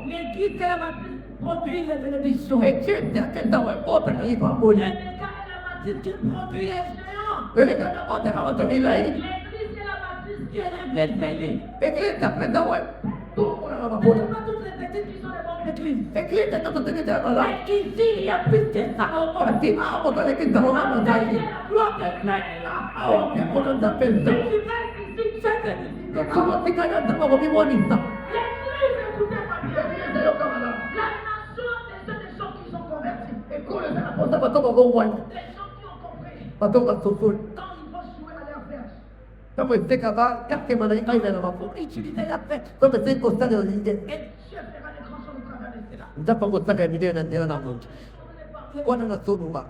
L'église est la matrice produit la bénédiction. Et tu es dans le propre livre pour les produit les géants. L'église est la matrice qui est la bénédiction. L'église est dans le propre livre. Comment tu gagnes dans mon bonita? L'église, écoutez pas bien. La nation, c'est des gens qui sont convertis. Et quand le Seigneur pose à ton bon one, Les gens qui ont compris. pas ton bateau full. Quand ils vont jouer à leur verge. Comme il fait qu'avant, quand il m'a dit qu'il allait m'apporter, utiliser la fête. Comme c'est constant de l'idée. Et Dieu fera des grands choses au travers de cela. Nous avons constant de l'idée dans le monde. Quoi dans la zone où va?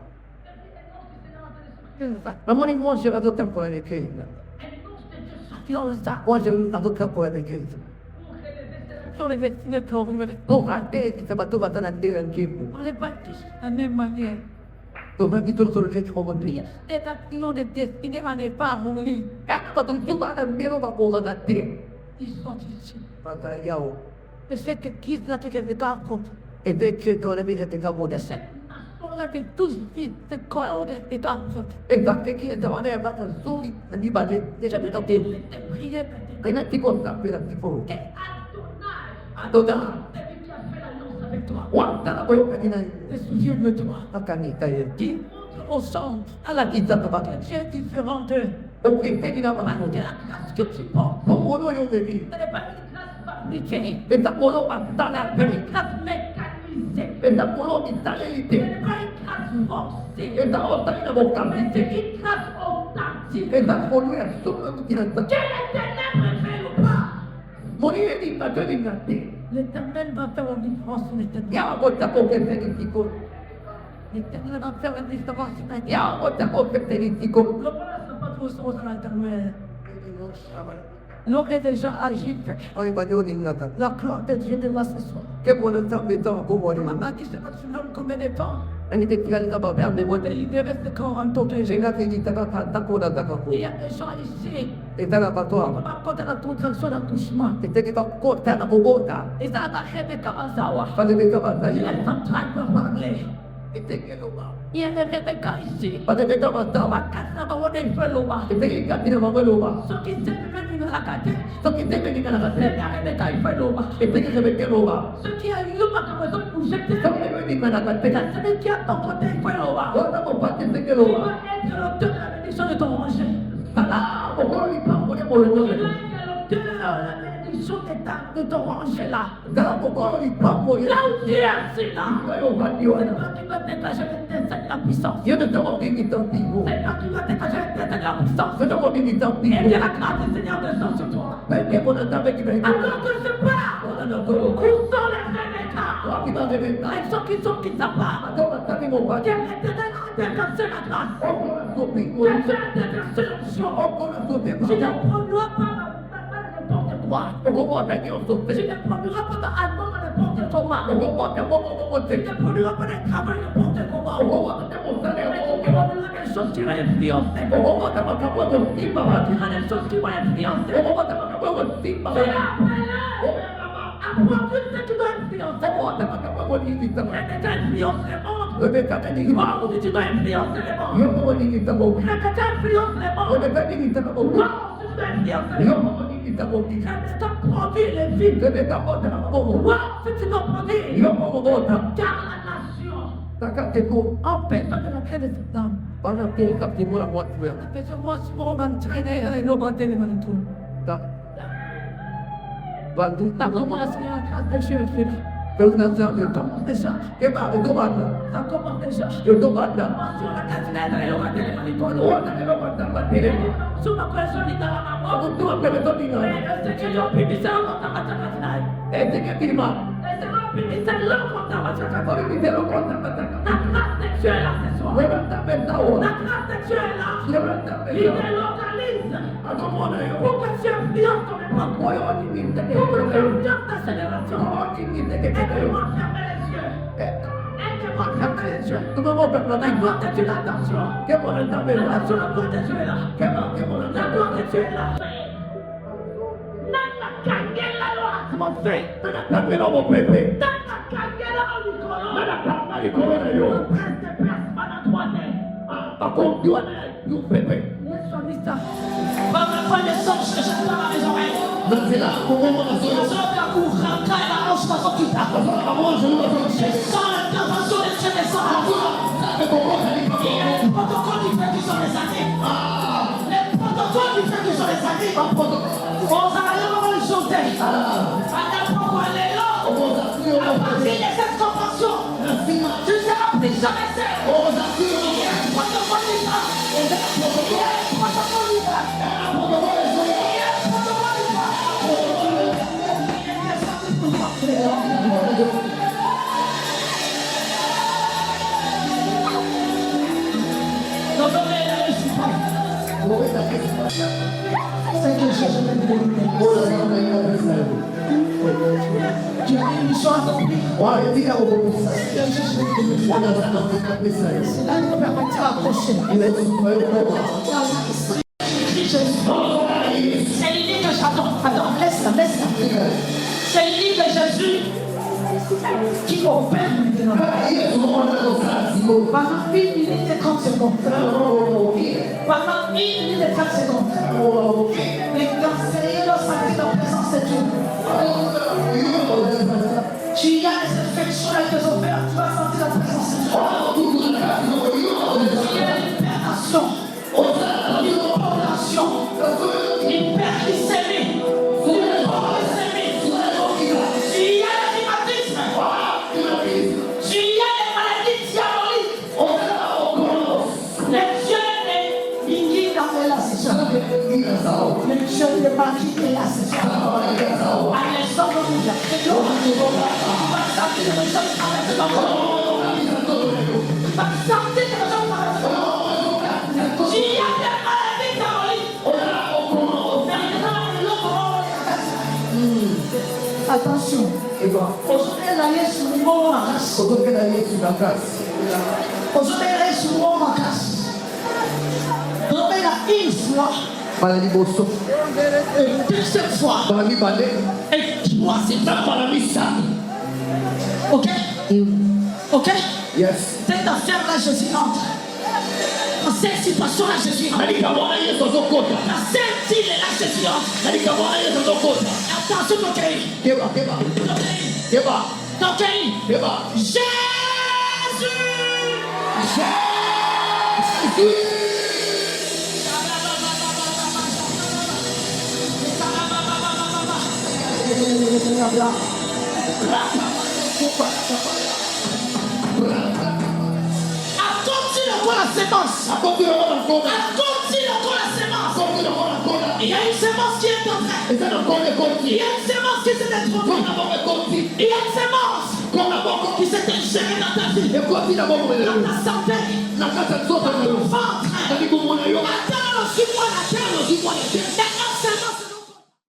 Maman, moi, je vais d'autres pour l'écrire. Moi, je vais d'autres pour l'écrire. Sur les vestiges pour rater, ça va tout battre dans le game. On est baptisés de la même manière. Donc, même si tout sur le fait qu'on va dire, c'est actions de destinée à ne pas mourir. Quand on dit pas la même, on va pouvoir la terre. Ils sont ici. Matériaux. Le fait que qui n'a pas de temps compte. Et dès que ton ami était comme on essaie. On avait tous vite de quoi on était en compte. Et quand tu es demandé à battre le souris, on dit, bah, déjà, tu t'en es prié. Et là, tu comptes, tu as dit, faut. Adonai. Celui qui a fait l'alliance avec toi. Wanda, souviens-toi, qui ressemble à la guitare de Bataille. C'est différent de évidemment de la classe que tu portes. Pour mon royaume de vie, ce n'est pas une classe fabriquée, mais ta colonne dans la classe mécanisée, mais ta colonne dans l'unité, ce n'est pas une classe forcée, et ta haute de vocabulité, c'est une classe authentique, et ta colonne est sur le qui n'a pas. Que les ténèbres fait ou pas. Mourir est dit, pas de l'unité. L'Éternel va faire une différence sur l'éternel. Il y a un autre pour faire des petits coups. L'Éternel va faire une différence. Il y a un autre pour faire des petits coups. Le prince n'a pas trop son éternel. L'aurait déjà agi. On va dire une note. La gloire de Dieu de la saison. Que pour le temps de temps, pour moi, Maman dit c'est pas sur l'homme comme elle est pas. on était tiré d'abord vers les mots. Il ne reste qu'en un temps de J'ai la fille qui t'a pas d'accord d'accord. Il y a des gens ici. Et t'as la pas On toi. va pas compter la toute façon d'un touchement. C'était qui va côté la bogota. Et ça va rêver comme un sawa. Fallait que ça va Il d'ailleurs. est en train de parler. C'était que l'on va. Il y a des Rebecca ici. Fallait que ça va On d'avoir. va casser un peu des feux loin. C'était qui a dit le mauvais loba. Ceux qui s'est venu à la carte. Ce qui était venu dans la Les tête. Rebecca, il fait loin. C'était qui avait quel loba. Ceux qui ont eu ma raison pour jeter Ce qui est venu dans la tête. celui qui a ton côté, il fait loin. On n'a pas dit que Il loba. va être l'auteur de la bénédiction de ton rocher. Voilà, pourquoi il parle pour le Il va nom. être l'auteur de la bénédiction de ton rocher là. Pourquoi il parle pour le Là où tu es assis là. nom. On va dire. C'est toi qui vas détacher la puissance. Dieu ne te rend pas militant niveau. C'est toi qui vas détacher la puissance. Je te rends militant Et niveau. bien la grâce du Seigneur descend sur toi. Mais que pour le temps avec lui. Alors que je parle, On a notre logo. où sont les Rebecca? Toi qui m'as révélé. Ils sont qui s'appartent. Attends, t'as mis mon pas. Quel est l'éternel comme c'est la grâce? Encore un soupir. Quelle est la solution? Encore un soupir. Je ne prendrai pas n'importe quoi. On comprend bien qu'il y a un Je soupir. ne prendrai pas d'allemand n'importe comment. On comprend bien comment Je ne prendrai pas de travail n'importe comment. on comprend bien mon salaire. Je ne prendrai des choses qui vont influencer. On comprend bien mon capot de petit Je papa. ne prendrai des choses qui vont influencer. On comprend bien mon capot de petit papa. C'est après-là. Apprends tout ce qui doit influencer. On comprend bien mon capot de petit papa. Et déjà influence le monde. Le mec a dit, Tu vois où tu dois influencer le monde. yo como ni ta boca. Et déjà influence le O monde. de ka ni ta Tu boca. vois où tu dois influencer le Yo monde. como ni ta boca. Et t'as produit les filles. Que de ta boca na boca. Vois ce que tu dois produire. Yo como boca. Car la nation Ta ka te ko. en paix de la paix de cet homme. Para que ka ti mo la mo tu. Mais je vois si on va entraîner et nous va tenir le tout. Ta. Bandu La commencé à grâce de Dieu. pero na sa de ta. Déjà, Que ba ko ba na. ça commence déjà. Yo to ba na. Sur la catinette et on va tenir le tout. O na ka ba ta ba te. Sur la personnalité de la mort. O tu ba ka to ni na. Mais le Seigneur peut bien ça dans ta catinette. E te ka ti ma. Le Seigneur peut bien ça dans ta catinette. Ka ni te ro ko ta ba ta. La grâce sexuelle là, ce soir. We ba ta be ta o. La grâce sexuelle là, Yo ba ta be. il délocalise. A ko mo na yo. Pour que tu influences ton époque. O yo ni ni ta ke. Pour que tu influences ta génération. O ni ni ta ke Et te. que moi fermer les yeux. Et que moi fermer les yeux. Tu vas pas La gloire de Dieu là, attention. Que mo na ta be La la. gloire de Dieu est là. Que mo na ta La gloire de Dieu est là. Nana kangela lo atmosphere. na be no mo pepe. Nana kangela olikolo. Nana kama ni ko na yo. Preste place mana tuane. Ako yo na yo pepe. Yesu a dit ça. Va me prendre les songes que j'ai dans mes oreilles. Nzela ko mo na so yo. Je vais courir, quand il a hausse ma coquita. Amo so yo so. Je sens l'intervention de Dieu des anges. Sabe ko mo na ni ko. Il y a les protocoles du fait qui sont les années. Les protocoles du fait qui sont les années. À partir de cette compassion, tu seras plus jamais seul. Tu as une mission accomplie. Cela nous permettra d'approcher. C'est l'idée que j'adore. Attends, laisse-la. C'est l'idée de Jésus qui opère maintenant. Pendant 1 minute et 30 secondes. Pendant 1 minute et 30 secondes. Les conseillers doivent sentir la présence de Dieu. Tu y as les infections avec tes opères, tu vas sentir la présence de Dieu. Il y a l'hypertension, l'hypertension, l'hyperglycémie, l'hypoglycémie. Tu y as le rhumatisme, tu y as les maladies diaboliques. Les dieux des Mingi dans la session. Les dieux des Mingi dans la session. Alexandre nous a fait de attention, aujourd'hui elle allait sur le mot en race. Aujourd'hui elle allait sur le mot en race. Donc elle a une fois. Et deuxième fois. Et troisième fois. Ok? Ok? Yes. Cette affaire-là, Jésus entre. Dans cette situation-là, Jésus entre. Dans cette île-là, Jésus entre. Attention, ton cœur. Ton cœur. Jésus. Accomplis encore la sémence. Il y a une sémence qui est entrée. Il y a une sémence qui s'est introduite. Il y a une sémence qui s'est ingérée dans ta vie. Dans ta santé. Dans ton ventre. Attends, suis-moi la terre. Maintenant, sémence.